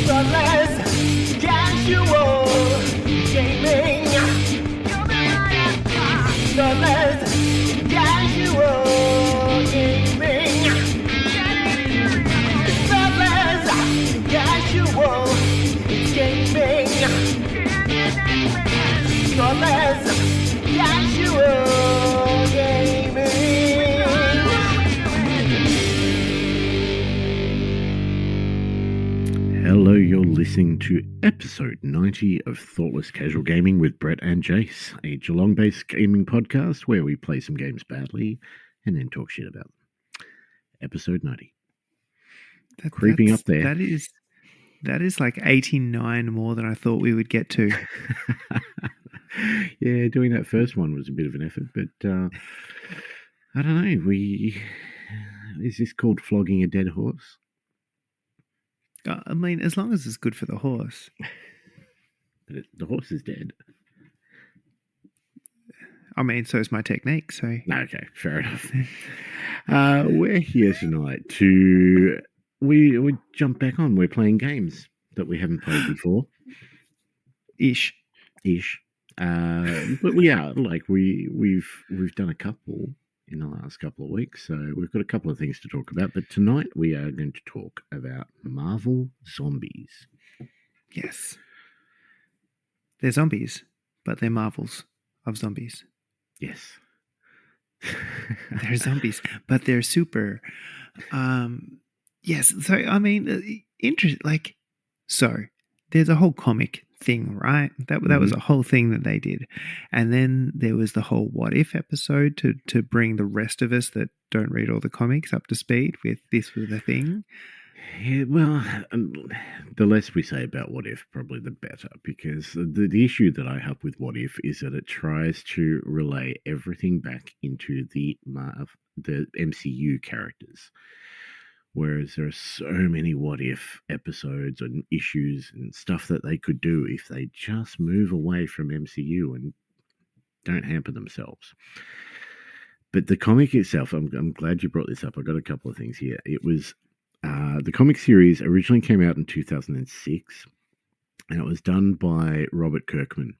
the less casual gaming. The less casual gaming. The less casual gaming. The less casual gaming. Hello, you're listening to episode 90 of Thoughtless Casual Gaming with Brett and Jace, a Geelong-based gaming podcast where we play some games badly and then talk shit about them. Episode 90. Creeping up there. That is like 89 more than I thought we would get to. Yeah, doing that first one was a bit of an effort, but I don't know. Is this called flogging a dead horse? I mean, as long as it's good for the horse. But the horse is dead. I mean, so is my technique. So Okay, fair enough. We're here tonight to we jump back on. We're playing games that we haven't played before. ish. But we are we've done a couple in the last couple of weeks, so we've got a couple of things to talk about. But tonight we are going to talk about Marvel Zombies. Yes, they're zombies, but they're Marvels of zombies. Yes, They're zombies, but they're super. Yes. So I mean, so there's a whole comic thing, right? That was a whole thing that they did, and then there was the whole what if episode to bring the rest of us that don't read all the comics up to speed with this was the thing. Yeah, well, the less we say about What If, probably the better, because the issue that I have with What If is that it tries to relay everything back into the MCU characters, whereas there are so many What If episodes and issues and stuff that they could do if they just move away from MCU and don't hamper themselves. But the comic itself, I'm glad you brought this up. I got a couple of things here. It was the comic series originally came out in 2006, and it was done by Robert Kirkman,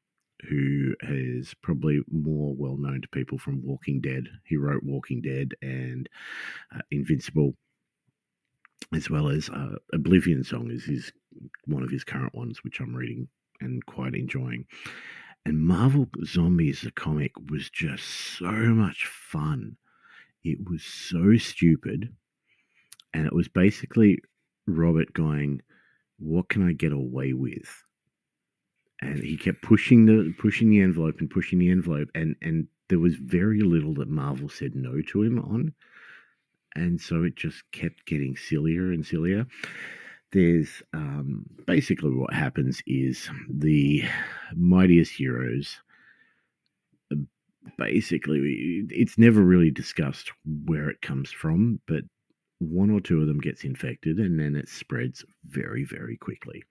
who is probably more well known to people from Walking Dead. He wrote Walking Dead and Invincible, as well as Oblivion Song is one of his current ones, which I'm reading and quite enjoying. And Marvel Zombies, the comic, was just so much fun. It was so stupid. And it was basically Robert going, what can I get away with? And he kept pushing the envelope, and there was very little that Marvel said no to him on. And so it just kept getting sillier and sillier. There's basically what happens is the mightiest heroes, basically, it's never really discussed where it comes from, but one or two of them gets infected, and then it spreads very, very quickly.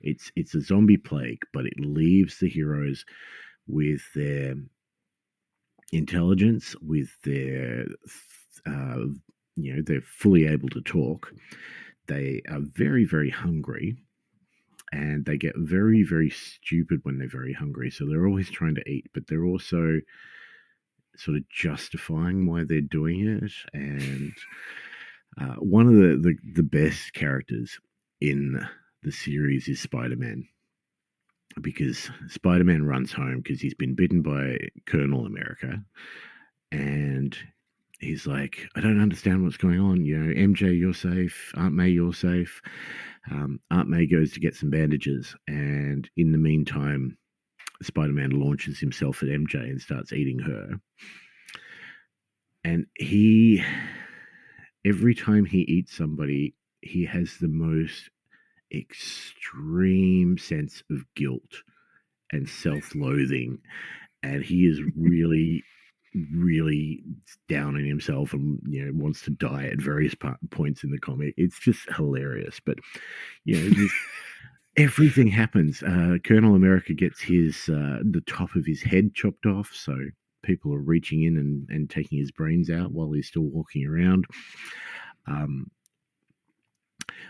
It's a zombie plague, but it leaves the heroes with their intelligence, with their they're fully able to talk. They are very, very hungry, and they get very, very stupid when they're very hungry. So they're always trying to eat, but they're also sort of justifying why they're doing it. And one of the best characters in the series is Spider-Man, because Spider-Man runs home because he's been bitten by Colonel America, and he's like, I don't understand what's going on. You know, MJ, you're safe. Aunt May, you're safe. Aunt May goes to get some bandages, and in the meantime, Spider-Man launches himself at MJ and starts eating her. And every time he eats somebody, he has the most extreme sense of guilt and self-loathing, and he is really, really down on himself, and wants to die at various points in the comic. It's just hilarious. But everything happens. Colonel America gets the top of his head chopped off, so people are reaching in and taking his brains out while he's still walking around.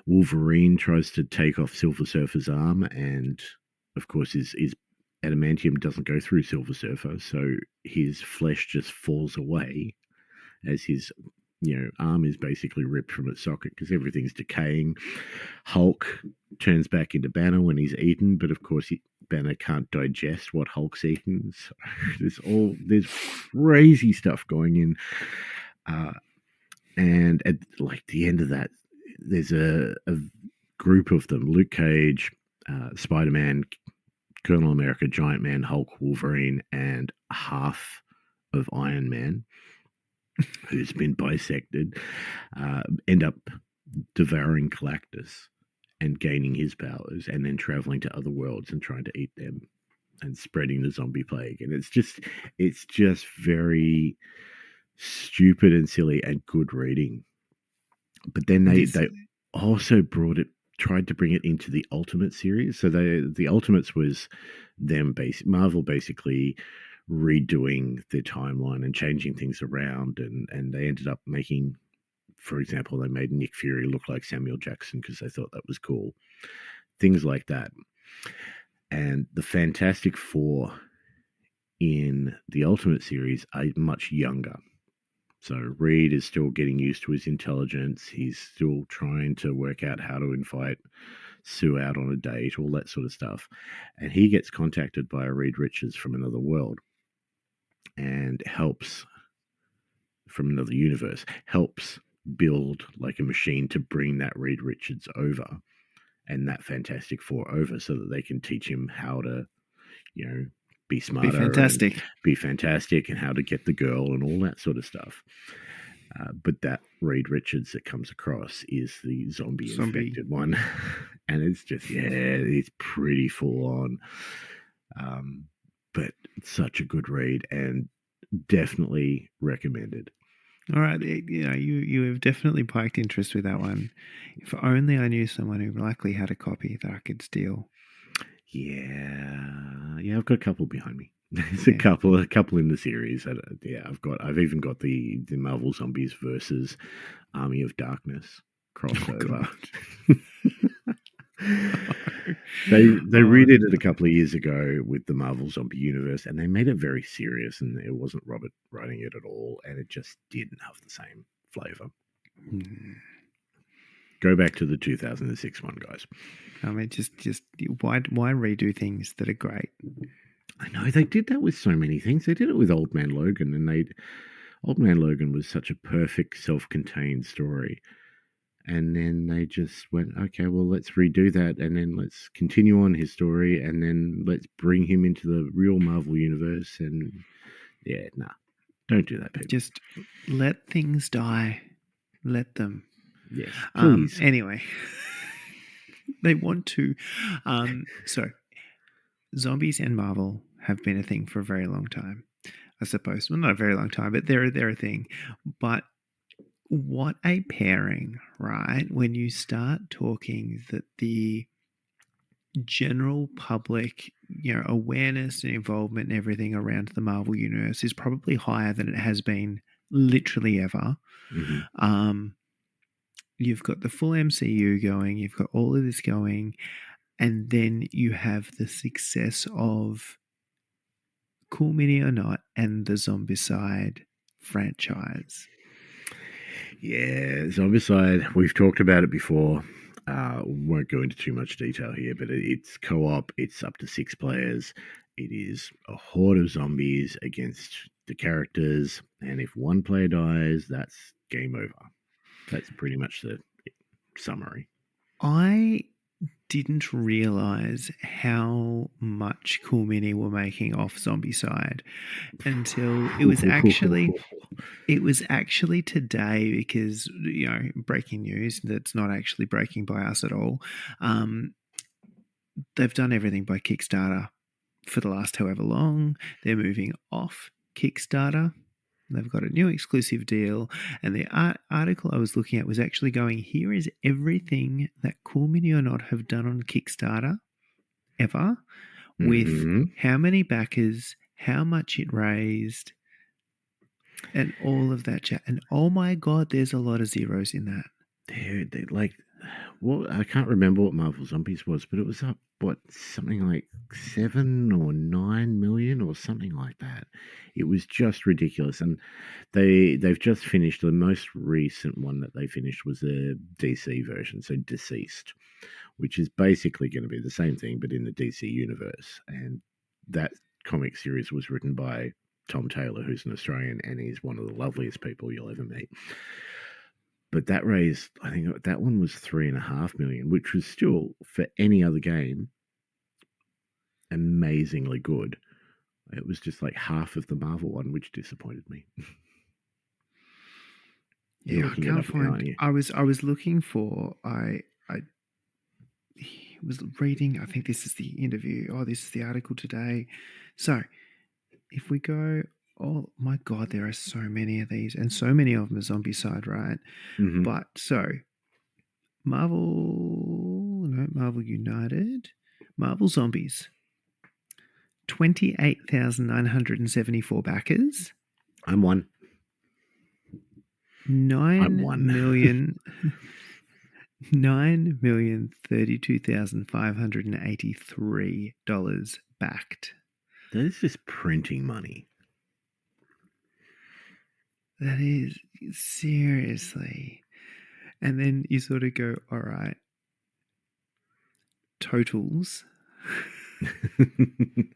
Wolverine tries to take off Silver Surfer's arm, and of course his adamantium doesn't go through Silver Surfer, so his flesh just falls away as his arm is basically ripped from its socket because everything's decaying. Hulk turns back into Banner when he's eaten, but of course Banner can't digest what Hulk's eaten. So there's crazy stuff going in, and at like the end of that, there's a group of them: Luke Cage, Spider-Man, Colonel America, Giant Man, Hulk, Wolverine, and half of Iron Man, who's been bisected, end up devouring Galactus and gaining his powers, and then traveling to other worlds and trying to eat them and spreading the zombie plague. And it's just very stupid and silly and good reading. But then they also tried to bring it into the Ultimate series. So the Ultimates was them Marvel basically redoing their timeline and changing things around, and they ended up making, for example, they made Nick Fury look like Samuel Jackson because they thought that was cool. Things like that. And the Fantastic Four in the Ultimate series are much younger. So Reed is still getting used to his intelligence. He's still trying to work out how to invite Sue out on a date, all that sort of stuff. And he gets contacted by a Reed Richards from another world and helps from another universe, helps build like a machine to bring that Reed Richards over and that Fantastic Four over so that they can teach him how to, be smarter, be fantastic, and how to get the girl and all that sort of stuff. But that Reed Richards that comes across is the zombie infected one, and it's just it's pretty full on. But it's such a good read and definitely recommended. All right, you have definitely piqued interest with that one. If only I knew someone who likely had a copy that I could steal. Yeah, I've got a couple behind me. There's a couple in the series. I've even got the Marvel Zombies versus Army of Darkness crossover. They redid it a couple of years ago with the Marvel Zombie Universe, and they made it very serious, and it wasn't Robert writing it at all, and it just didn't have the same flavor. Go back to the 2006 one, guys. I mean, just why redo things that are great? I know they did that with so many things. They did it with Old Man Logan, and Old Man Logan was such a perfect self-contained story. And then they just went, okay, well, let's redo that, and then let's continue on his story, and then let's bring him into the real Marvel universe. And don't do that, people. Just let things die. Let them. Yes, please. Anyway, they want to. So, zombies and Marvel have been a thing for a very long time, I suppose. Well, not a very long time, but they're a thing. But what a pairing, right? When you start talking that the general public, awareness and involvement and everything around the Marvel universe is probably higher than it has been literally ever. Mm-hmm. You've got the full MCU going, you've got all of this going, and then you have the success of Cool Mini or Not and the Zombiecide franchise. Yeah, Zombiecide, we've talked about it before. Won't go into too much detail here, but it's co-op, it's up to 6 players. It is a horde of zombies against the characters, and if one player dies, that's game over. That's pretty much the summary. I didn't realize how much Cool Mini were making off Zombiecide until it was actually today, because breaking news that's not actually breaking by us at all. They've done everything by Kickstarter for the last however long. They're moving off Kickstarter. They've got a new exclusive deal, and the article I was looking at was actually going, here is everything that Cool Mini or Not have done on Kickstarter ever, with how many backers, how much it raised, and all of that chat. And oh my God, there's a lot of zeros in that. Dude, well, I can't remember what Marvel Zombies was, but it was up something like 7 or 9 million or something like that. It was just ridiculous, and they've just finished the most recent one that they finished was a DC version, so Deceased, which is basically going to be the same thing but in the DC universe, and that comic series was written by Tom Taylor, who's an Australian, and he's one of the loveliest people you'll ever meet. But that raised, I think that one was 3.5 million, which was still, for any other game, amazingly good. It was just like half of the Marvel one, which disappointed me. You're Yeah, I looking it can't up now, aren't find. you? I was looking for. I was reading. I think this is the interview. Oh, this is the article today. So if we go, oh my God, there are so many of these, and so many of them are Zombiecide, right? Mhm. But so Marvel United, Marvel Zombies, 28,974 backers, I'm one. I'm 9 one. million. $9,032,583 backed. That is just printing money. That is seriously. And then you sort of go, all right, totals.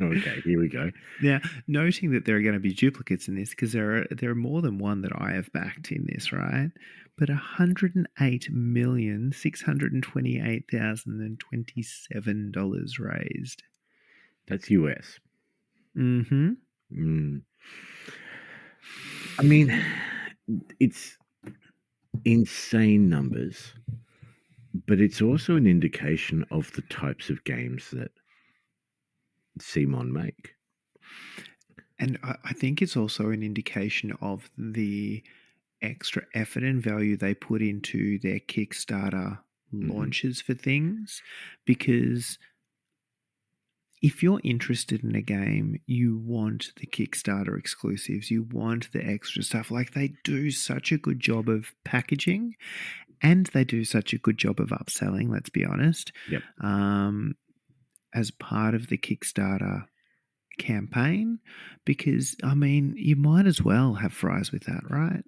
Okay, here we go. Now, noting that there are going to be duplicates in this because there are more than one that I have backed in this, right? But $108,628,027 raised. That's US. Mm-hmm. Mm. I mean, it's insane numbers, but it's also an indication of the types of games that CMON make. And I think it's also an indication of the extra effort and value they put into their Kickstarter launches for things. Because if you're interested in a game, you want the Kickstarter exclusives, you want the extra stuff. Like, they do such a good job of packaging, and they do such a good job of upselling, let's be honest. Yep. As part of the Kickstarter campaign, because I mean, you might as well have fries with that, right?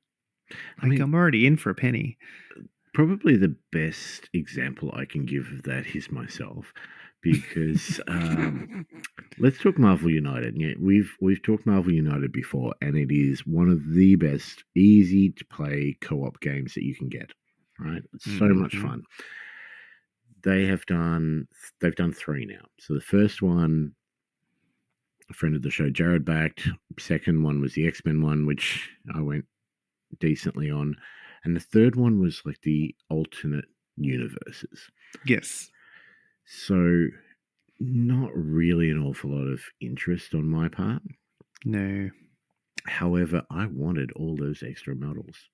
Like, I'm already in for a penny. Probably the best example I can give of that is myself, because let's talk Marvel United. Yeah, we've talked Marvel United before, and it is one of the best, easy to play co-op games that you can get. Right, it's so much fun. They've done 3 now. So the first one, a friend of the show, Jared, backed. Second one was the X-Men one, which I went decently on. And the third one was like the alternate universes. Yes. So not really an awful lot of interest on my part. No. However, I wanted all those extra models.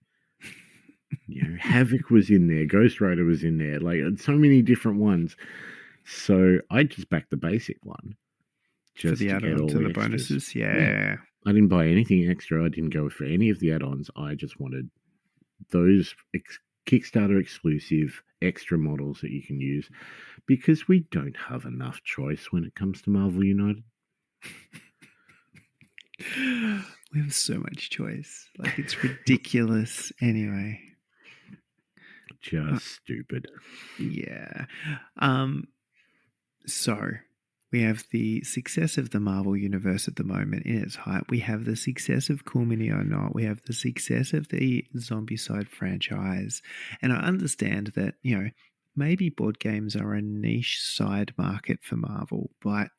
Havoc was in there, Ghost Rider was in there, like so many different ones. So I just backed the basic one. Just for the add-on to the bonuses. Yeah. I didn't buy anything extra. I didn't go for any of the add-ons. I just wanted those Kickstarter exclusive extra models that you can use, because we don't have enough choice when it comes to Marvel United. We have so much choice. Like, it's ridiculous. Anyway. Just stupid. Yeah. So we have the success of the Marvel Universe at the moment in its height. We have the success of Cool Mini or Not. We have the success of the Zombiecide franchise. And I understand that, maybe board games are a niche side market for Marvel, but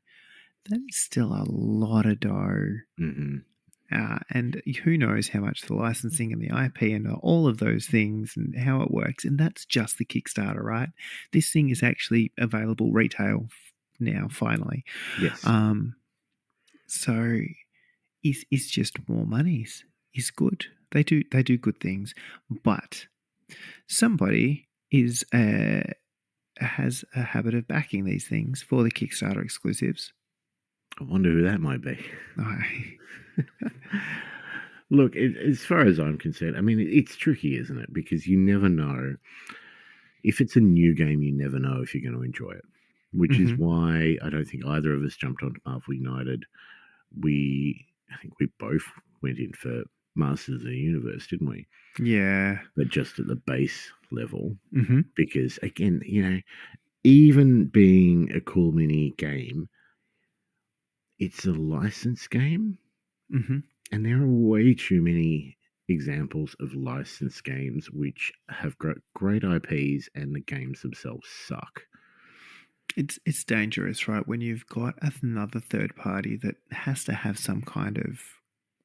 that is still a lot of dough. Mm-hmm. And who knows how much the licensing and the IP and all of those things and how it works. And that's just the Kickstarter, right? This thing is actually available retail now, finally. Yes. So it's just more monies. It's good. They do good things, but somebody has a habit of backing these things for the Kickstarter exclusives. I wonder who that might be. Look, as far as I'm concerned, I mean, it's tricky, isn't it? Because you never know. if it's a new game, you never know if you're going to enjoy it, which is Mhm. why I don't think either of us jumped onto Marvel United. I think we both went in for Masters of the Universe, didn't we? Yeah. But just at the base level, Mhm. because again, even being a cool mini game, it's a licensed game, Mhm. and there are way too many examples of licensed games which have got great IPs and the games themselves suck. It's dangerous, right? When you've got another third party that has to have some kind of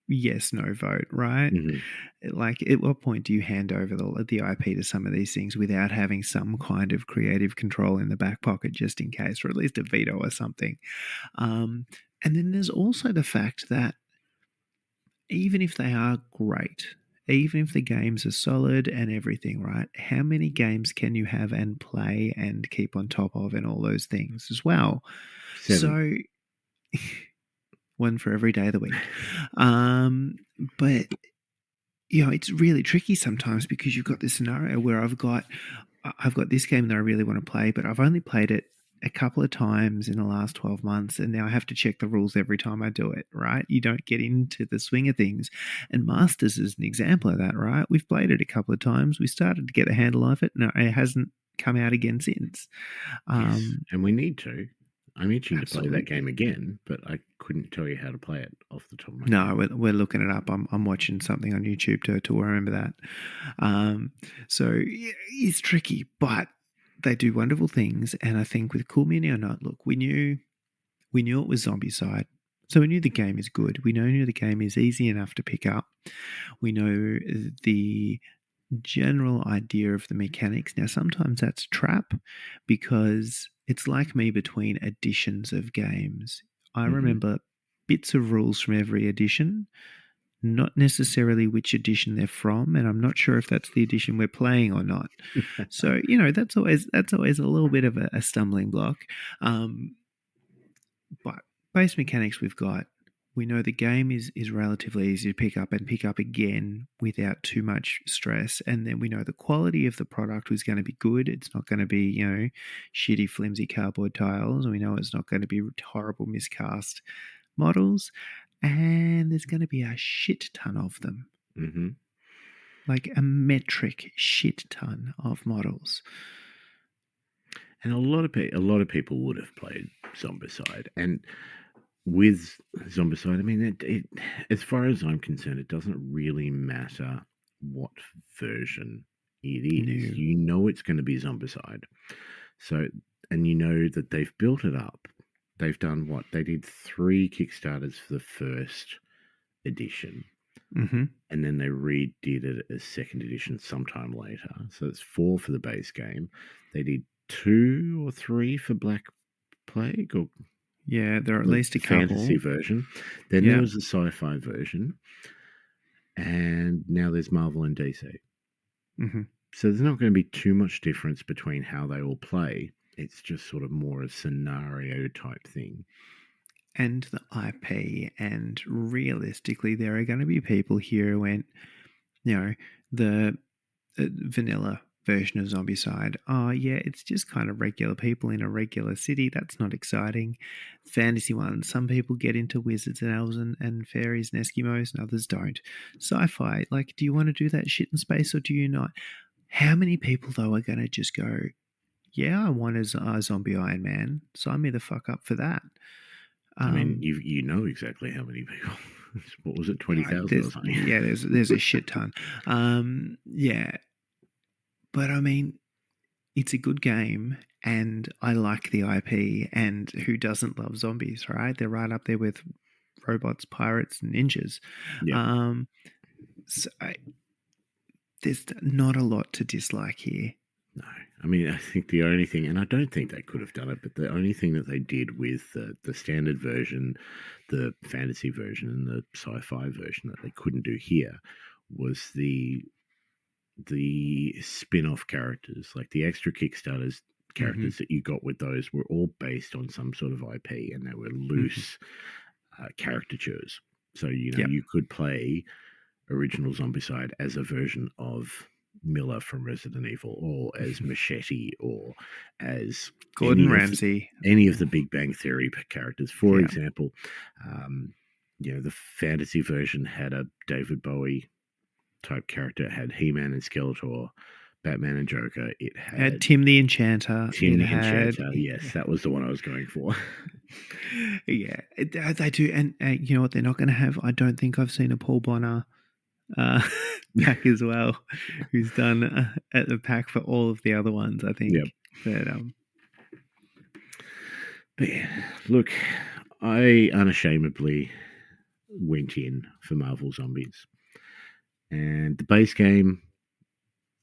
yes no vote, right? Mhm. Like, at what point do you hand over the IP to some of these things without having some kind of creative control in the back pocket just in case, or at least a veto or something? Um, and then there's also the fact that even if they are great, even if the games are solid and everything, right? How many games can you have and play and keep on top of and all those things as well? 7. So, one for every day of the week. But it's really tricky sometimes because you've got this scenario where I've got this game that I really want to play, but I've only played it a couple of times in the last 12 months, and now I have to check the rules every time I do it, right? You don't get into the swing of things. And Masters is an example of that, right? We've played it a couple of times. We started to get the handle of it. No, it hasn't come out again since. Yes, and we need to. I'm itching to play that Absolutely. game again, but I couldn't tell you how to play it off the top of my head. No, we're looking it up. I'm watching something on YouTube to remember that. So it's tricky, but they do wonderful things. And I think with Cool Mini or not, look, we knew it was Zombiecide, so we knew the game is good. We knew the game is easy enough to pick up. We know the general idea of the mechanics. Now, sometimes that's a trap because it's like me between editions of games. I Mhm. remember bits of rules from every edition, not necessarily which edition they're from, and I'm not sure if that's the edition we're playing or not. So that's always a little bit of a stumbling block. Um, but base mechanics we've got. We know the game is relatively easy to pick up and pick up again without too much stress. And then we know the quality of the product is going to be good. It's not going to be, shitty, flimsy cardboard tiles. We know it's not going to be horrible miscast models. And there's going to be a shit ton of them, Mhm. like a metric shit ton of models. And a lot of people would have played Zombicide, and with Zombicide, I mean, as far as I'm concerned, it doesn't really matter what version it is. New. You know it's going to be Zombicide. So, and you know that they've built it up. They've done what? They did 3 Kickstarters for the first edition, Mm-hmm. and then they redid it as second edition sometime later. So it's 4 for the base game. They did 2 or 3 for Black Plague, or Yeah, there are at the least a fantasy couple. version. Then there Yeah. was the sci-fi version, and now there's Marvel and DC. Mm-hmm. So there's not going to be too much difference between how they all play. It's just sort of more a scenario type thing. And the IP. And realistically, there are going to be people here who went, the vanilla version of Zombiecide. Oh, yeah, it's just kind of regular people in a regular city. That's not exciting. Fantasy ones, some people get into wizards and elves and fairies and Eskimos, and others don't. Sci fi, like, do you want to do that shit in space or do you not? How many people, though, are going to just go, yeah, I want a zombie Iron Man. Sign me the fuck up for that. I mean, Um, you know exactly how many people. What was it, yeah, 20,000 or something? there's a shit ton. Yeah, but I mean, it's a good game, and I like the IP. And who doesn't love zombies, right? They're right up there with robots, pirates, and ninjas. Yeah. Um, so there's not a lot to dislike here. No, I mean, I think the only thing, and I don't think they could have done it, but the only thing that they did with the standard version, the fantasy version, and the sci-fi version that they couldn't do here was the spin-off characters, like the extra Kickstarters Mm-hmm. characters that you got with those were all based on some sort of IP, and they were loose caricatures. So Yep. you could play original Zombicide as a version of Miller from Resident Evil, or as Machete, or as Gordon Ramsay. any of the Big Bang Theory characters. For Yeah. example, the fantasy version had a David Bowie type character. It had He-Man and Skeletor, Batman and Joker. It It had had Tim the Enchanter. Tim It the had- Enchanter. Yes, that was the one I was going for. Yeah, they do. And you know what they're not going to have? I don't think I've seen a Paul Bonner pack as well, who's done at the pack for all of the other ones, I think. Yep. But yeah, look, I unashamedly went in for Marvel Zombies. And the base game,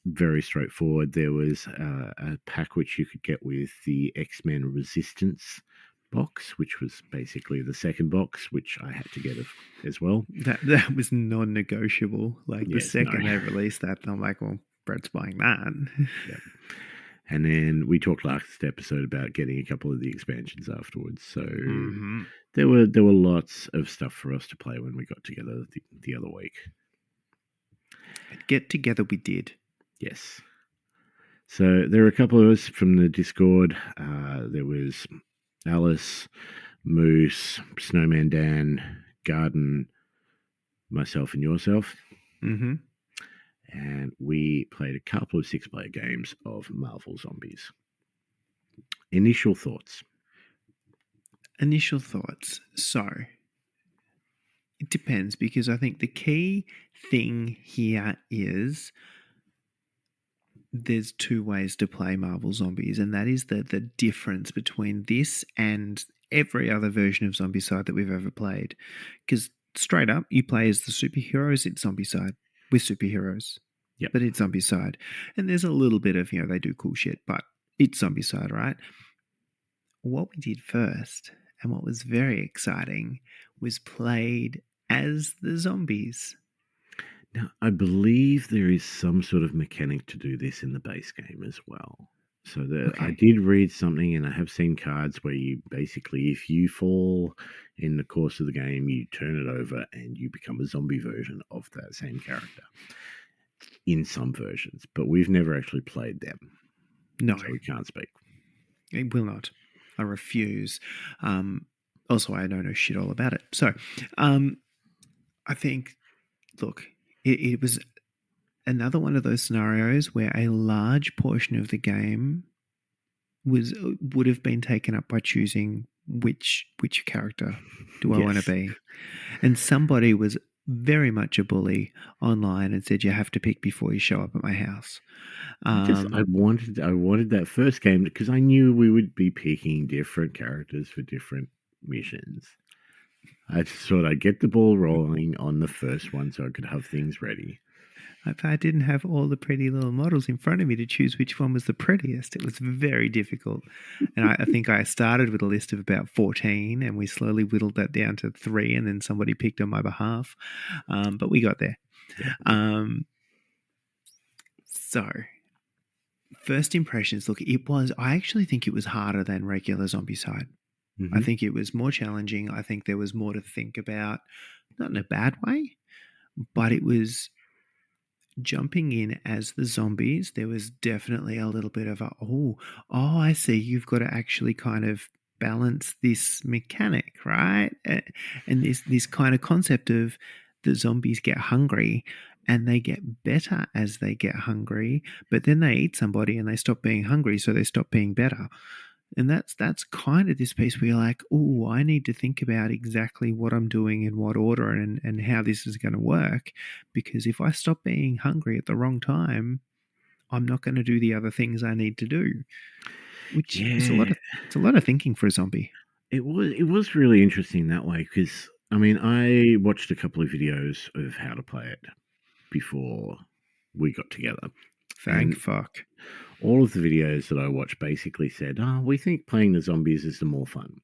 very straightforward. There was a pack which you could get with the X-Men Resistance box, which was basically the second box, which I had to get as well. that was non-negotiable. Like the Yes, second no. they released that, I'm like, well, Brett's buying that. Yep. And then we talked last episode about getting a couple of the expansions afterwards. So Mhm. there were lots of stuff for us to play when we got together the other week. Get together we did. Yes. So there were a couple of us from the Discord. There was Alice, Moose, Snowman Dan, Garden, myself, and yourself. Mm-hmm. And we played a couple of 6-player games of Marvel Zombies. Initial thoughts. So it depends, because I think the key thing here is there's two ways to play Marvel Zombies, and that is the difference between this and every other version of Zombiecide that we've ever played. Because straight up, you play as the superheroes, it's Zombiecide with superheroes. Yep. But it's Zombiecide. And there's a little bit of, they do cool shit, but it's Zombiecide, right? What we did first, and what was very exciting, was played as the zombies. Now, I believe there is some sort of mechanic to do this in the base game as well. So I did read something, and I have seen cards where you basically, if you fall in the course of the game, you turn it over and you become a zombie version of that same character in some versions. But we've never actually played them. No. So we can't speak. It will not. I refuse. Also, I don't know shit all about it. So, I think, look, it was another one of those scenarios where a large portion of the game would have been taken up by choosing which character do I want to be. And somebody was very much a bully online and said, you have to pick before you show up at my house. I wanted that first game because I knew we would be picking different characters for different missions. I just thought I'd get the ball rolling on the first one so I could have things ready. If I didn't have all the pretty little models in front of me to choose which one was the prettiest, it was very difficult. And I think I started with a list of about 14, and we slowly whittled that down to 3, and then somebody picked on my behalf. But we got there. Yeah. So, first impressions, look, I actually think it was harder than regular Zombiecide. Mm-hmm. I think it was more challenging. I think there was more to think about, not in a bad way, but it was jumping in as the zombies. There was definitely a little bit of I see, you've got to actually kind of balance this mechanic, right? And this kind of concept of the zombies get hungry and they get better as they get hungry, but then they eat somebody and they stop being hungry, so they stop being better. And that's kind of this piece where you're like, I need to think about exactly what I'm doing in what order and how this is going to work. Because if I stop being hungry at the wrong time, I'm not going to do the other things I need to do. Which is a lot of thinking for a zombie. It was really interesting that way because, I mean, I watched a couple of videos of how to play it before we got together. Thank fuck. All of the videos that I watched basically said, we think playing the zombies is the more fun.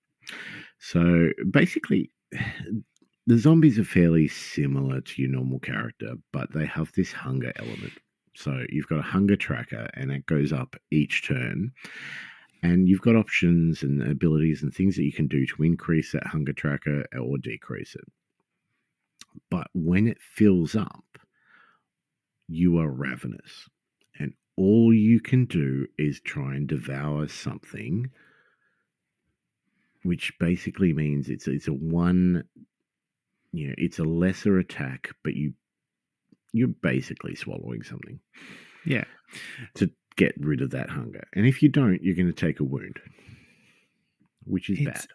So basically, the zombies are fairly similar to your normal character, but they have this hunger element. So you've got a hunger tracker, and it goes up each turn. And you've got options and abilities and things that you can do to increase that hunger tracker or decrease it. But when it fills up, you are ravenous. all you can do is try and devour something, which basically means it's a one, it's a lesser attack, but you're basically swallowing something Yeah. to get rid of that hunger. And if you don't, you're going to take a wound, which is bad.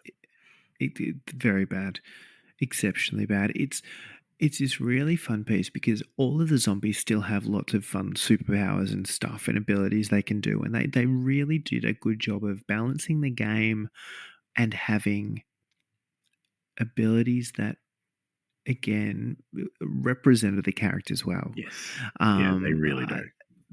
It's very bad, exceptionally bad. It's this really fun piece because all of the zombies still have lots of fun superpowers and stuff and abilities they can do, and they really did a good job of balancing the game and having abilities that again represented the characters well. Yes. Yeah, they really do.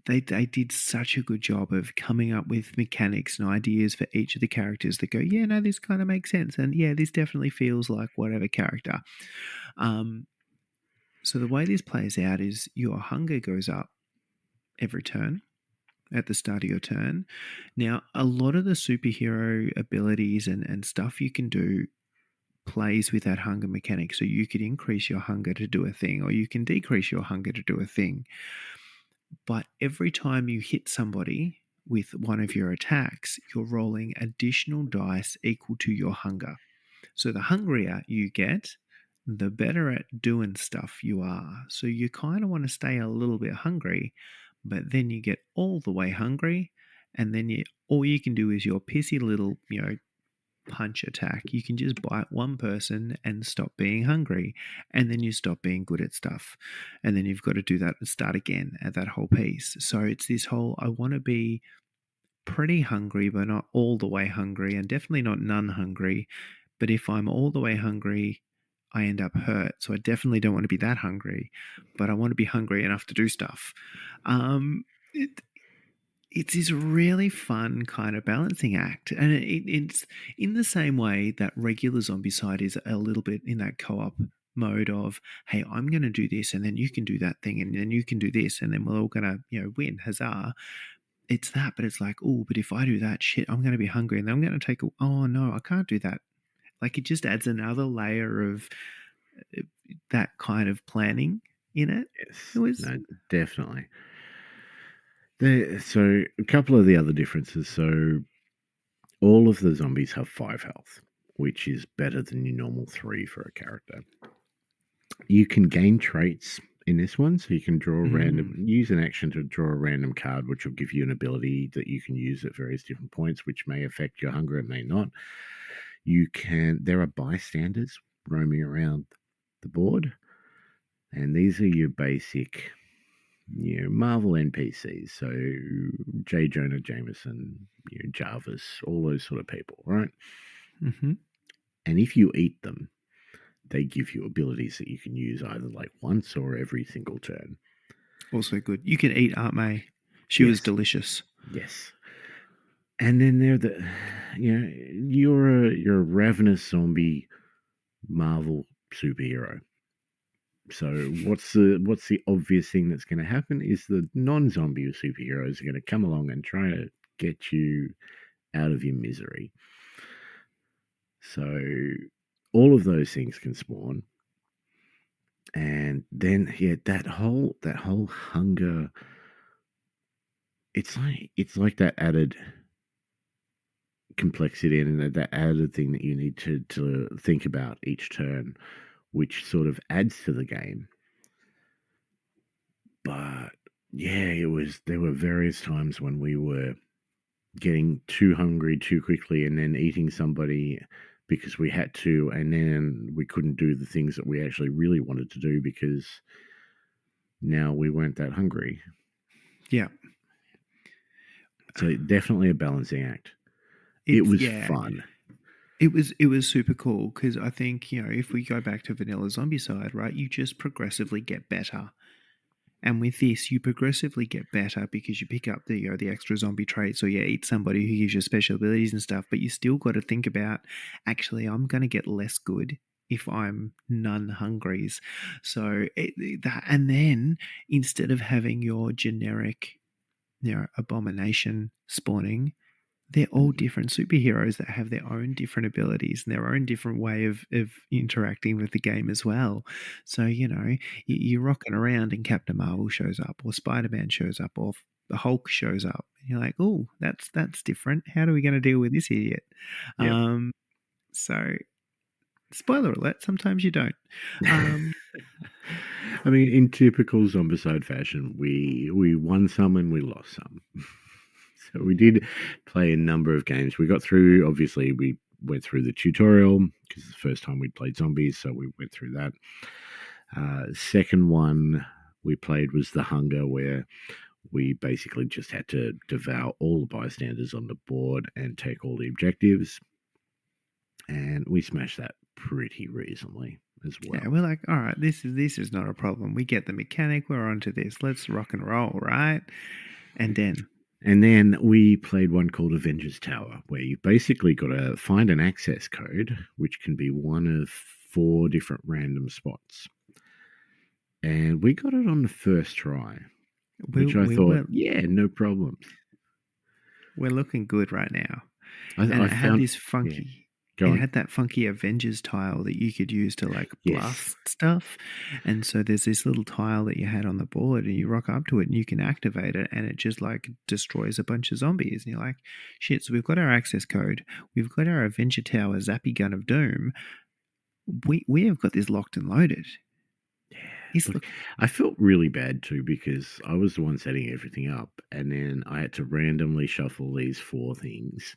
They did such a good job of coming up with mechanics and ideas for each of the characters that go, yeah, no, this kind of makes sense, and yeah, this definitely feels like whatever character. So the way this plays out is your hunger goes up every turn at the start of your turn. Now, a lot of the superhero abilities and stuff you can do plays with that hunger mechanic. So you could increase your hunger to do a thing, or you can decrease your hunger to do a thing. But every time you hit somebody with one of your attacks, you're rolling additional dice equal to your hunger. So the hungrier you get, the better at doing stuff you are. So you kind of want to stay a little bit hungry, but then you get all the way hungry, and then all you can do is your pissy little, punch attack. You can just bite one person and stop being hungry, and then you stop being good at stuff. And then you've got to do that and start again at that whole piece. So it's this whole, I want to be pretty hungry, but not all the way hungry, and definitely not none hungry. But if I'm all the way hungry, I end up hurt. So I definitely don't want to be that hungry, but I want to be hungry enough to do stuff. It's this really fun kind of balancing act. And it's in the same way that regular Zombiecide is a little bit in that co-op mode of, hey, I'm going to do this, and then you can do that thing, and then you can do this, and then we're all going to, win. Huzzah. It's that, but it's like, oh, but if I do that, shit, I'm going to be hungry, and then I'm going to take oh, no, I can't do that. Like, it just adds another layer of that kind of planning in it. Yes, no, definitely. So a couple of the other differences. So all of the zombies have 5 health, which is better than your normal 3 for a character. You can gain traits in this one, so you can draw a use an action to draw a random card, which will give you an ability that you can use at various different points, which may affect your hunger, it may not. There are bystanders roaming around the board, and these are your basic, Marvel NPCs. So J. Jonah Jameson, Jarvis, all those sort of people, right? Mm-hmm. And if you eat them, they give you abilities that you can use either like once or every single turn. Also good. You can eat Aunt May. She was delicious. Yes. And then you're a ravenous zombie Marvel superhero. So what's the obvious thing that's going to happen is the non-zombie superheroes are going to come along and try to get you out of your misery. So all of those things can spawn, and then that whole hunger. It's like that added complexity and that added thing that you need to think about each turn, which sort of adds to the game. But yeah, there were various times when we were getting too hungry too quickly and then eating somebody because we had to, and then we couldn't do the things that we actually really wanted to do because now we weren't that hungry. Yeah. So definitely a balancing act. It was fun. It was super cool because I think, if we go back to vanilla Zombiecide, right, you just progressively get better. And with this, you progressively get better because you pick up the extra zombie traits, or you eat somebody who gives you special abilities and stuff. But you still got to think about, actually, I'm going to get less good if I'm none hungries. So and then instead of having your generic, abomination spawning, they're all different superheroes that have their own different abilities and their own different way of interacting with the game as well. So, you're rocking around and Captain Marvel shows up, or Spider-Man shows up, or the Hulk shows up. You're like, oh, that's different. How are we going to deal with this idiot? Yep. So, spoiler alert. Sometimes you don't. Um, I mean, in typical Zombicide fashion, we won some and we lost some. So we did play a number of games. We got through. Obviously, we went through the tutorial because it's the first time we'd played zombies, so we went through that. Second one we played was the Hunger, where we basically just had to devour all the bystanders on the board and take all the objectives. And we smashed that pretty reasonably as well. yeah, we're like, all right, this is not a problem. We get the mechanic. We're onto this. Let's rock and roll, right? And then we played one called Avengers Tower, where you basically got to find an access code, which can be one of 4 different random spots. And we got it on the first try, which I thought, yeah, no problems. We're looking good right now. And it had this funky. Yeah. It had that funky Avengers tile that you could use to like blast stuff. And so there's this little tile that you had on the board and you rock up to it and you can activate it and it just like destroys a bunch of zombies. And you're like, shit, so we've got our access code. We've got our Avenger Tower Zappy Gun of Doom. We have got this locked and loaded. Yeah. Look, I felt really bad too because I was the one setting everything up and then I had to randomly shuffle these 4 things,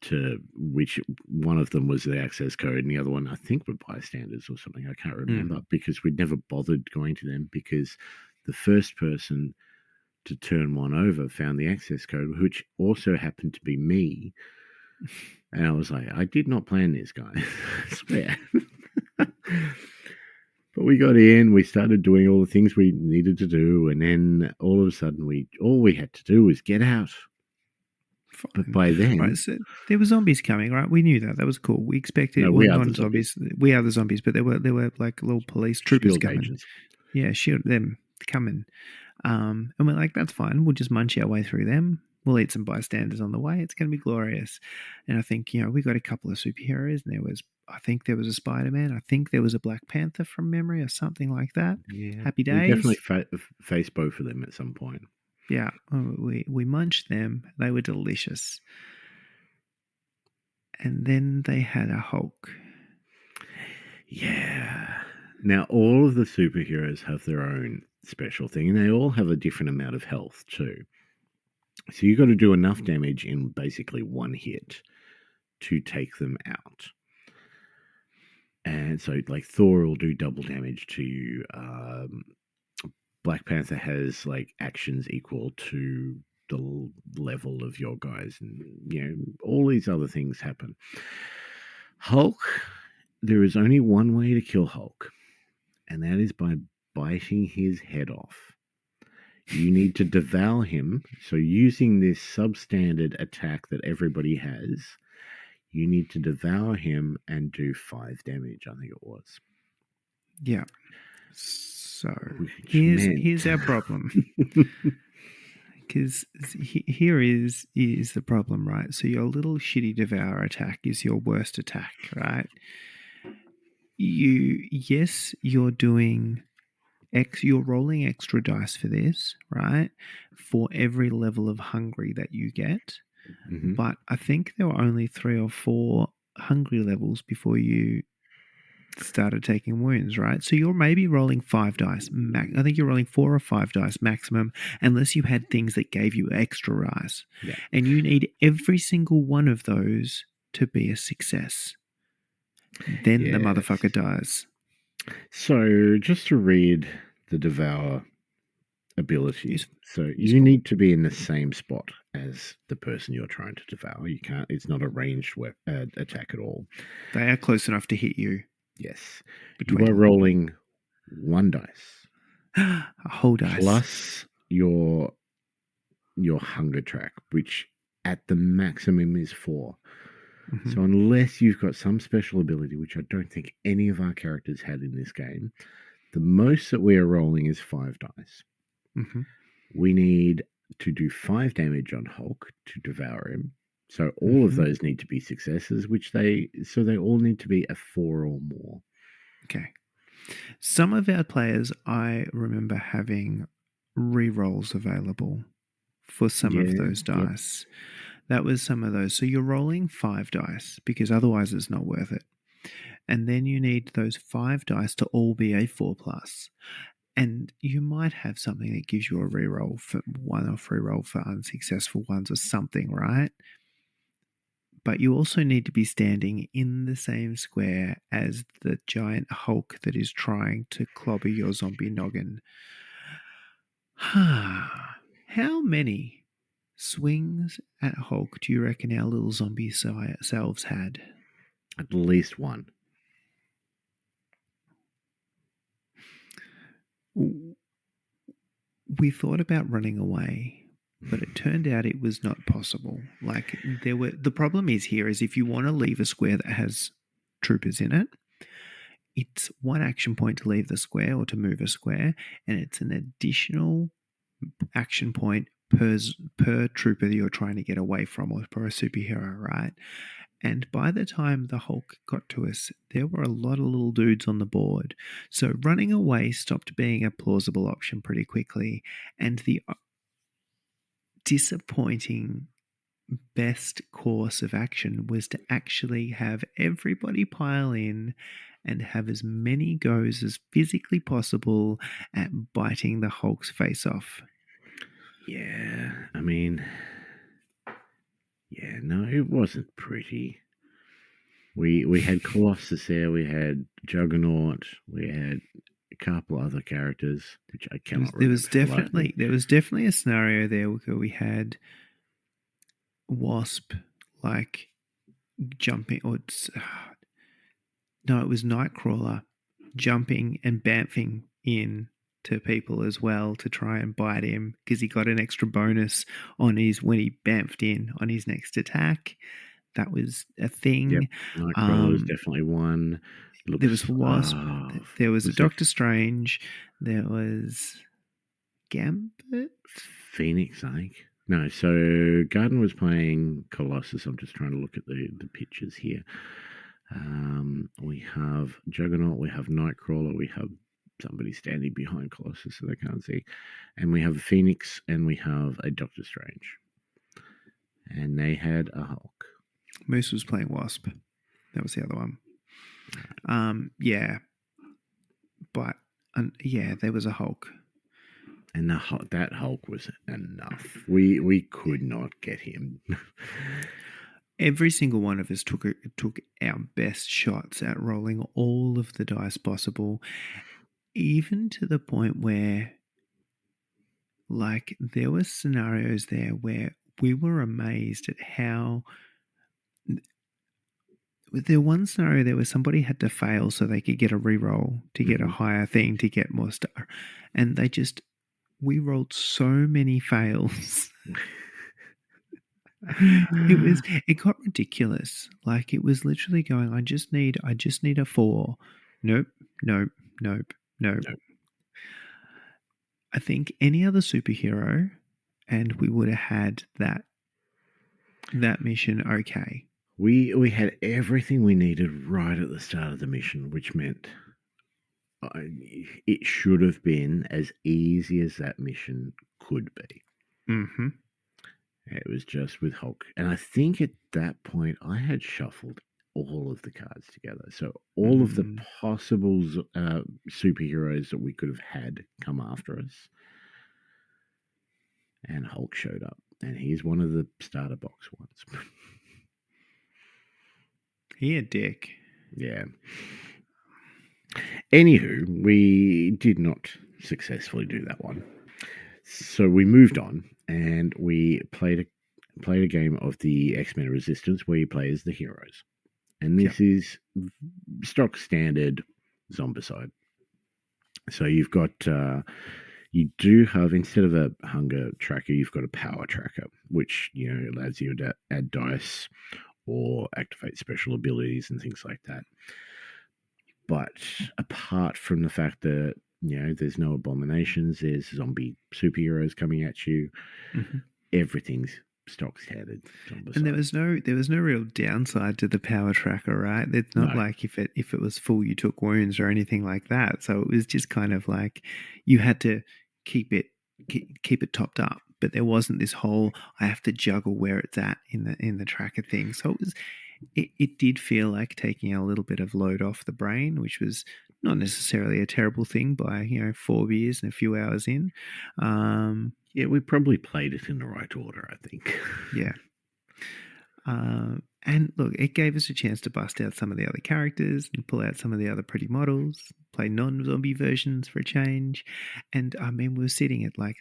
to which one of them was the access code and the other one I think were bystanders or something. I can't remember because we'd never bothered going to them because the first person to turn one over found the access code, which also happened to be me. And I was like, I did not plan this, guys. I swear. But we got in, we started doing all the things we needed to do, and then all of a sudden all we had to do was get out. Fine. But by then, right, so there were zombies coming, right? We knew that was cool. We expected we are non-zombies. We are the zombies, but there were like little police troopers shield coming. agents. Yeah, shield them coming. And we're like, that's fine. We'll just munch our way through them. We'll eat some bystanders on the way. It's going to be glorious. And I think, we got a couple of superheroes, and I think there was a Spider-Man. I think there was a Black Panther from memory or something like that. Yeah, Happy days. We definitely faced both of them at some point. Yeah, we munched them. They were delicious. And then they had a Hulk. Yeah. Now, all of the superheroes have their own special thing, and they all have a different amount of health too. So you got to do enough damage in basically one hit to take them out. And so, like, Thor will do double damage to you. Black Panther has like actions equal to the level of your guys, and all these other things happen. Hulk, there is only one way to kill Hulk, and that is by biting his head off. You need to devour him. So using this substandard attack that everybody has, you need to devour him and do 5 damage, I think it was. Yeah. So here's our problem. Because here is the problem, right? So your little shitty devour attack is your worst attack, right? You're doing you're rolling extra dice for this, right? For every level of hungry that you get. Mm-hmm. But I think there were only 3 or 4 hungry levels before you started taking wounds, right? So you're maybe rolling 5 dice. I think you're rolling 4 or 5 dice maximum, unless you had things that gave you extra dice. Yeah. And you need every single one of those to be a success. Then the motherfucker dies. So just to read the Devour ability. So you need to be in the same spot as the person you're trying to devour. You can't. It's not a ranged attack at all. They are close enough to hit you. Yes. You are rolling 1 dice. A whole dice. Plus your hunger track, which at the maximum is 4. Mm-hmm. So unless you've got some special ability, which I don't think any of our characters had in this game, the most that we are rolling is 5 dice. Mm-hmm. We need to do 5 damage on Hulk to devour him. So all of those need to be successes, they all need to be a 4 or more. Okay. Some of our players, I remember having re-rolls available for some of those Yep. dice. That was some of those. So you're rolling 5 dice because otherwise it's not worth it. And then you need those 5 dice to all be a 4+. And you might have something that gives you a reroll for one-off reroll for unsuccessful ones or something, right? But you also need to be standing in the same square as the giant Hulk that is trying to clobber your zombie noggin. How many swings at Hulk do you reckon our little zombie selves had? At least one. We thought about running away, but it turned out it was not possible. Like the problem is here is if you want to leave a square that has troopers in it, it's 1 action point to leave the square or to move a square, and it's an additional action point per trooper that you're trying to get away from or per superhero, right? And by the time the Hulk got to us, there were a lot of little dudes on the board. So running away stopped being a plausible option pretty quickly. And the disappointing best course of action was to actually have everybody pile in and have as many goes as physically possible at biting the Hulk's face off. Yeah, I mean, yeah, no, it wasn't pretty. We had Colossus there, we had Juggernaut, we had a couple other characters which I cannot remember. There was definitely a scenario there where we had Wasp like jumping, or no, it was Nightcrawler jumping and bamfing in to people as well to try and bite him because he got an extra bonus on his when he bamfed in on his next attack. That was a thing. Yep, Nightcrawler was definitely one. There was Wasp. There was a Doctor Strange. There was Gambit. Phoenix, I think. No, so Garden was playing Colossus. I'm just trying to look at the pictures here. We have Juggernaut, we have Nightcrawler, we have somebody standing behind Colossus that I can't see, and we have a Phoenix, and we have a Doctor Strange, and they had a Hulk. Moose was playing Wasp. That was the other one. Yeah, but yeah, there was a Hulk. And that Hulk was enough. We could not get him. Every single one of us took our best shots at rolling all of the dice possible, even to the point where, like, there were scenarios there where we were amazed at how. There one scenario there where somebody had to fail so they could get a reroll to get a higher thing to get more star, and we rolled so many fails. It got ridiculous. Like it was literally going, I just need a 4. Nope. I think any other superhero and we would have had that mission okay. We had everything we needed right at the start of the mission, which meant it should have been as easy as that mission could be. Mm-hmm. It was just with Hulk. And I think at that point, I had shuffled all of the cards together. So all of the possible superheroes that we could have had come after us. And Hulk showed up. And he's one of the starter box ones. He a dick. Yeah. Anywho, we did not successfully do that one. So we moved on and we played a game of the X-Men Resistance where you play as the heroes. And this is stock standard Zombiecide. So you've got, you do have, instead of a hunger tracker, you've got a power tracker, which, allows you to add dice or activate special abilities and things like that. But apart from the fact that, there's no abominations, there's zombie superheroes coming at you, everything's stock standard. And there was no real downside to the power tracker, right? It's not like if it was full, you took wounds or anything like that. So it was just kind of like you had to keep it topped up but there wasn't this whole I have to juggle where it's at in the tracker thing. So it did feel like taking a little bit of load off the brain, which was not necessarily a terrible thing by 4 beers and a few hours in. Yeah, we probably played it in the right order, I think. Yeah. And look, it gave us a chance to bust out some of the other characters and pull out some of the other pretty models, play non-zombie versions for a change. And I mean, we were sitting at like,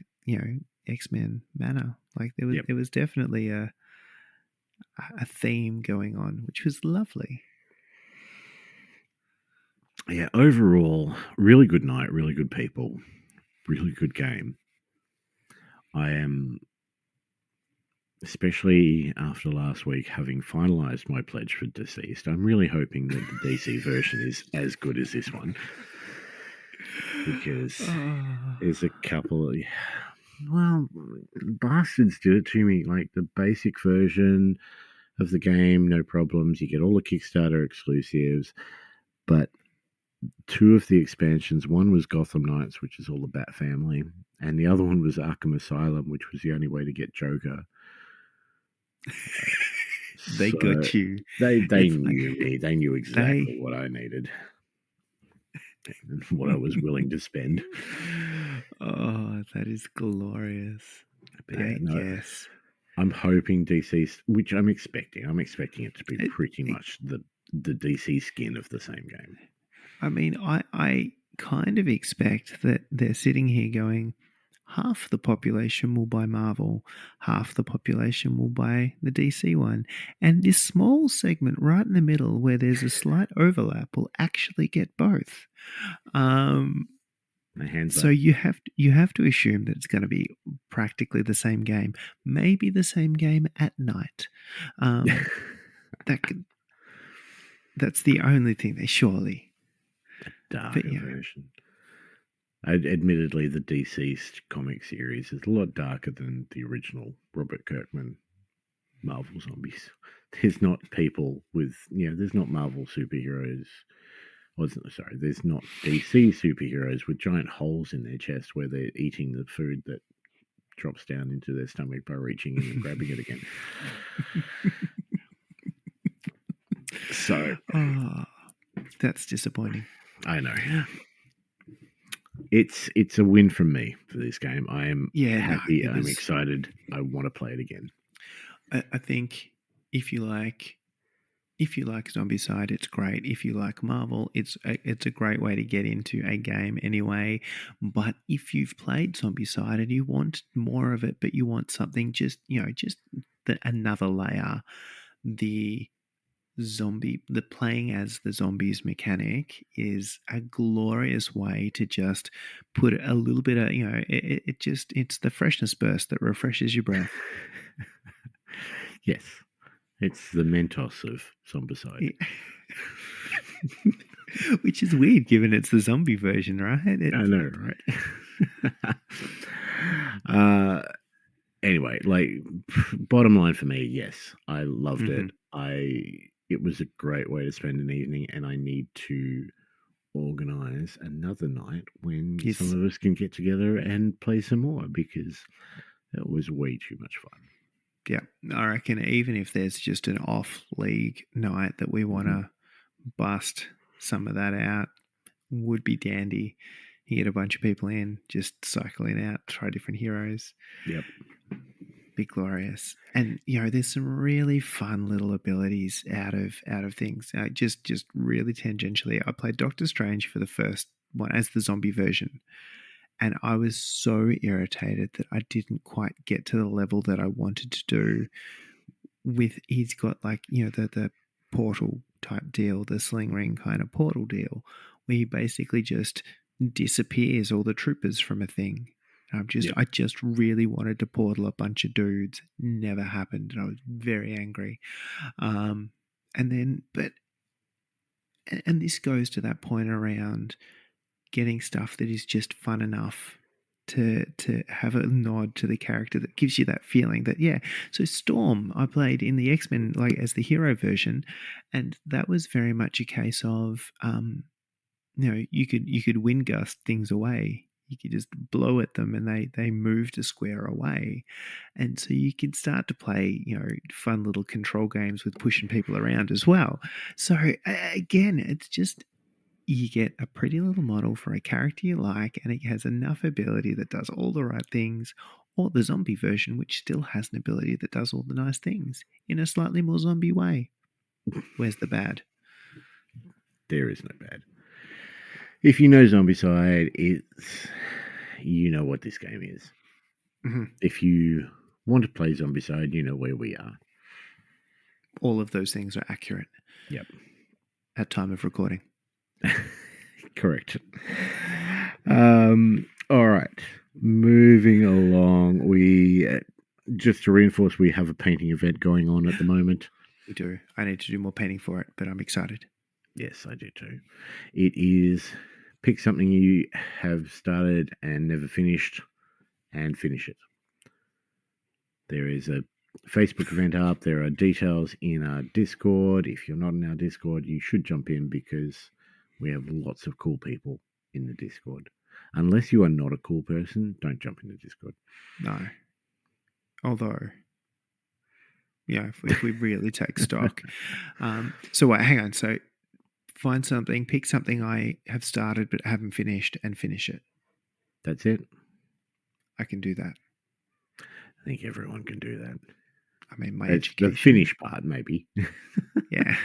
X-Men Manor. Like there was definitely a theme going on, which was lovely. Yeah, overall, really good night, really good people, really good game. I am, especially after last week, having finalised my pledge for Deceased, I'm really hoping that the DC version is as good as this one. Because there's a couple of... Well, bastards did it to me. Like, the basic version of the game, no problems. You get all the Kickstarter exclusives. But 2 of the expansions, one was Gotham Knights, which is all the Bat family, and the other one was Arkham Asylum, which was the only way to get Joker. They got you. They knew me. They knew exactly what I needed and what I was willing to spend. Oh, that is glorious. But yeah, yes. I'm hoping DC, which I'm expecting. I'm expecting it to be pretty much the DC skin of the same game. I mean, I kind of expect that they're sitting here going, half the population will buy Marvel, half the population will buy the DC one. And this small segment right in the middle where there's a slight overlap will actually get both. So you have to assume that it's going to be practically the same game, maybe the same game at night. That's the only thing they surely. A darker version. Admittedly, the Deceased comic series is a lot darker than the original Robert Kirkman Marvel Zombies. There's not people with, there's not Marvel superheroes. There's not DC superheroes with giant holes in their chest where they're eating the food that drops down into their stomach by reaching in and grabbing it again. So, that's disappointing. I know. It's a win from me for this game. I am happy. I'm excited. I want to play it again. I think if you like Zombiecide, it's great. If you like Marvel, it's a great way to get into a game anyway. But if you've played Zombiecide and you want more of it, but you want something just another layer, the playing as the zombies mechanic is a glorious way to just put a little bit of, it's the freshness burst that refreshes your breath. Yes. It's the Mentos of Zombiecide. Which is weird given it's the zombie version, right? I know, right? Anyway, like, bottom line for me, yes, I loved it. It was a great way to spend an evening, and I need to organize another night when some of us can get together and play some more, because it was way too much fun. Yeah, I reckon even if there's just an off-league night that we want to bust some of that out, would be dandy. You get a bunch of people in, just cycling out, try different heroes. Yep. Be glorious. And, there's some really fun little abilities out of things. Just really tangentially, I played Doctor Strange for the first one as the zombie version. And I was so irritated that I didn't quite get to the level that I wanted to do with, he's got the portal type deal, the sling ring kind of portal deal, where he basically just disappears all the troopers from a thing. I just really wanted to portal a bunch of dudes. Never happened. And I was very angry. And this goes to that point around getting stuff that is just fun enough to have a nod to the character that gives you that feeling that, so Storm I played in the X-Men as the hero version, and that was very much a case of you could wind gust things away You could just blow at them and they move to square away. And so you can start to play, fun little control games with pushing people around as well. So again, it's just you get a pretty little model for a character you like, and it has enough ability that does all the right things, or the zombie version, which still has an ability that does all the nice things in a slightly more zombie way. Where's the bad? There is no bad. If you know Zombiecide, you know what this game is. Mm-hmm. If you want to play Zombiecide, you know where we are. All of those things are accurate. Yep. At time of recording. Correct. All right. Moving along, we just to reinforce, we have a painting event going on at the moment. We do. I need to do more painting for it, but I'm excited. Yes, I do too. It is pick something you have started and never finished and finish it. There is a Facebook event up. There are details in our Discord. If you're not in our Discord, you should jump in because we have lots of cool people in the Discord. Unless you are not a cool person, don't jump in the Discord. No. Although, if we really take stock. So wait, hang on. So find something, pick something I have started but haven't finished and finish it. That's it. I can do that. I think everyone can do that. I mean, my It's education. the finish part, maybe. Yeah.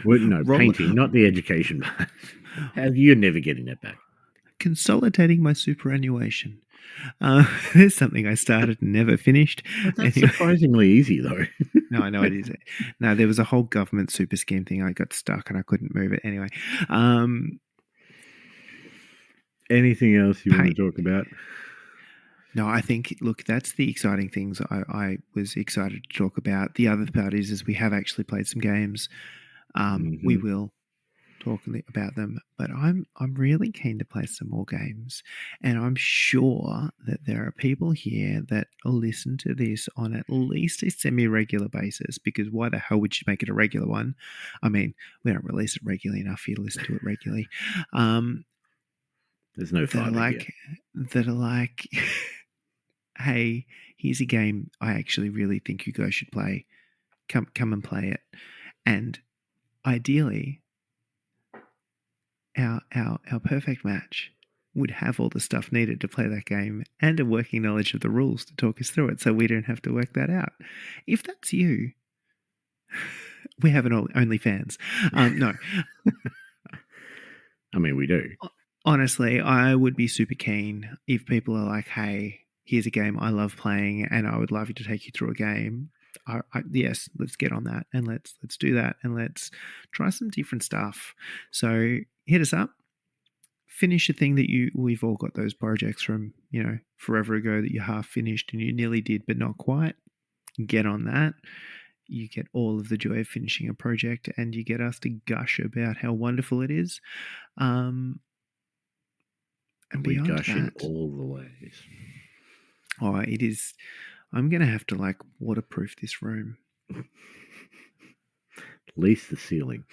Well, no, painting, not the education part. You're never getting that back. Consolidating my superannuation. There's something I started and never finished. But that's surprisingly easy, though. No, I know it is. No, there was a whole government super scheme thing. I got stuck and I couldn't move it. Anyway. Anything else you want to talk about? No, I think, look, that's the exciting things I was excited to talk about. The other part is we have actually played some games. We will talk about them, but I'm really keen to play some more games, and I'm sure that there are people here that listen to this on at least a semi-regular basis, because why the hell would you make it a regular one? I mean, we don't release it regularly enough for you to listen to it regularly. There's no fun that are like, hey, here's a game I actually really think you guys should play. Come and play it. And ideally, our perfect match would have all the stuff needed to play that game and a working knowledge of the rules to talk us through it, so we don't have to work that out. If that's you, we have an OnlyFans. No. I mean, we do. Honestly, I would be super keen if people are like, hey, here's a game I love playing and I would love you to take you through a game. Yes, let's get on that and let's do that and let's try some different stuff. So hit us up. Finish a thing that we've all got those projects from, forever ago that you half finished and you nearly did, but not quite. Get on that. You get all of the joy of finishing a project and you get us to gush about how wonderful it is. And we beyond gush in that, all the ways. Oh, it is. I'm going to have to waterproof this room. At least the ceiling.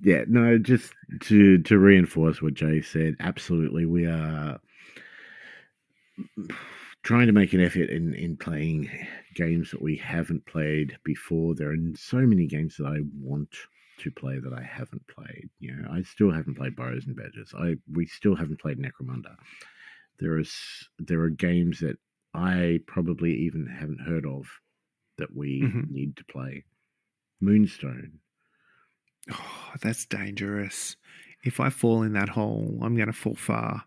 Yeah, no, just to reinforce what Jay said, absolutely. We are trying to make an effort in playing games that we haven't played before. There are so many games that I want to play that I haven't played. I still haven't played Burrows and Badgers. We still haven't played Necromunda. There are games that I probably even haven't heard of that we need to play. Moonstone. Oh, that's dangerous. If I fall in that hole, I'm going to fall far.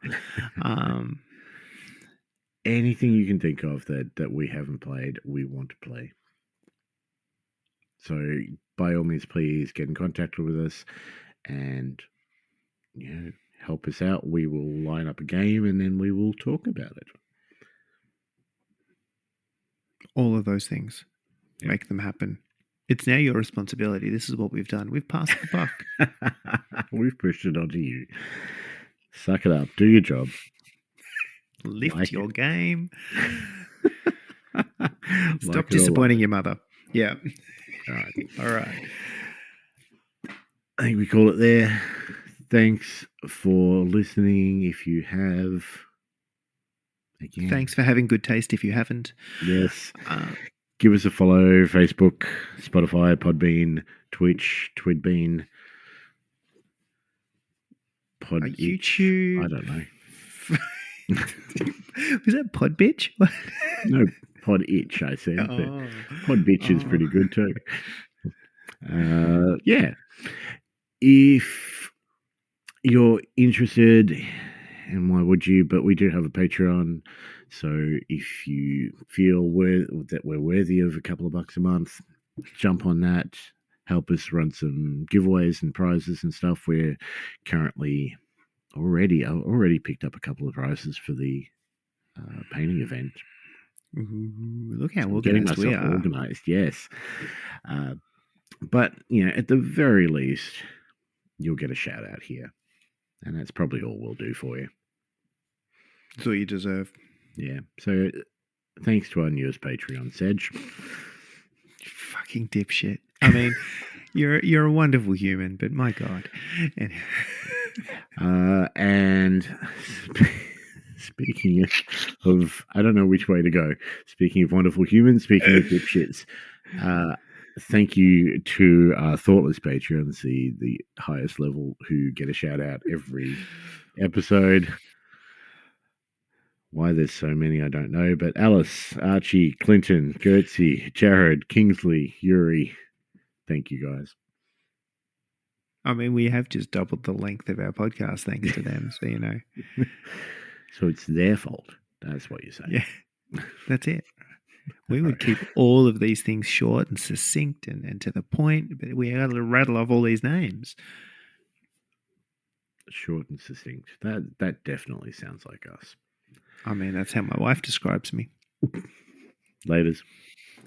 Anything you can think of that we haven't played, we want to play. So by all means, please get in contact with us and help us out. We will line up a game and then we will talk about it. All of those things. Yep. Make them happen. It's now your responsibility. This is what we've done. We've passed the buck. We've pushed it onto you. Suck it up. Do your job. Lift your game. Stop disappointing your mother. Yeah. All right. All right. I think we call it there. Thanks for listening. If you have, again, Thanks for having good taste if you haven't. yes. Give us a follow: Facebook, Spotify, Podbean, Twitch, Twidbean, YouTube. I don't know. Was that Pod Bitch? No, Pod Itch, I said. Oh. Pod Bitch is pretty good too. Yeah. If you're interested, and why would you? But we do have a Patreon. So if you feel that we're worthy of a couple of bucks a month, jump on that. Help us run some giveaways and prizes and stuff. We're currently already picked up a couple of prizes for the painting event. Ooh, look how Getting organized we myself are. organized, yes. But at the very least, you'll get a shout out here, and that's probably all we'll do for you. That's all you deserve. Yeah. So thanks to our newest Patreon, Sedge. Fucking dipshit. I mean, you're a wonderful human, but my God. And speaking of, I don't know which way to go. Speaking of wonderful humans, speaking of dipshits, thank you to our thoughtless Patreons, the highest level, who get a shout out every episode. Why there's so many, I don't know. But Alice, Archie, Clinton, Gertzy, Jared, Kingsley, Yuri, thank you guys. I mean, we have just doubled the length of our podcast thanks to them, so you know. So it's their fault. That's what you're saying. Yeah, that's it. We would keep all of these things short and succinct and to the point, but we had to rattle off all these names. Short and succinct. That definitely sounds like us. I mean, that's how my wife describes me. Laters.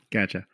Gotcha.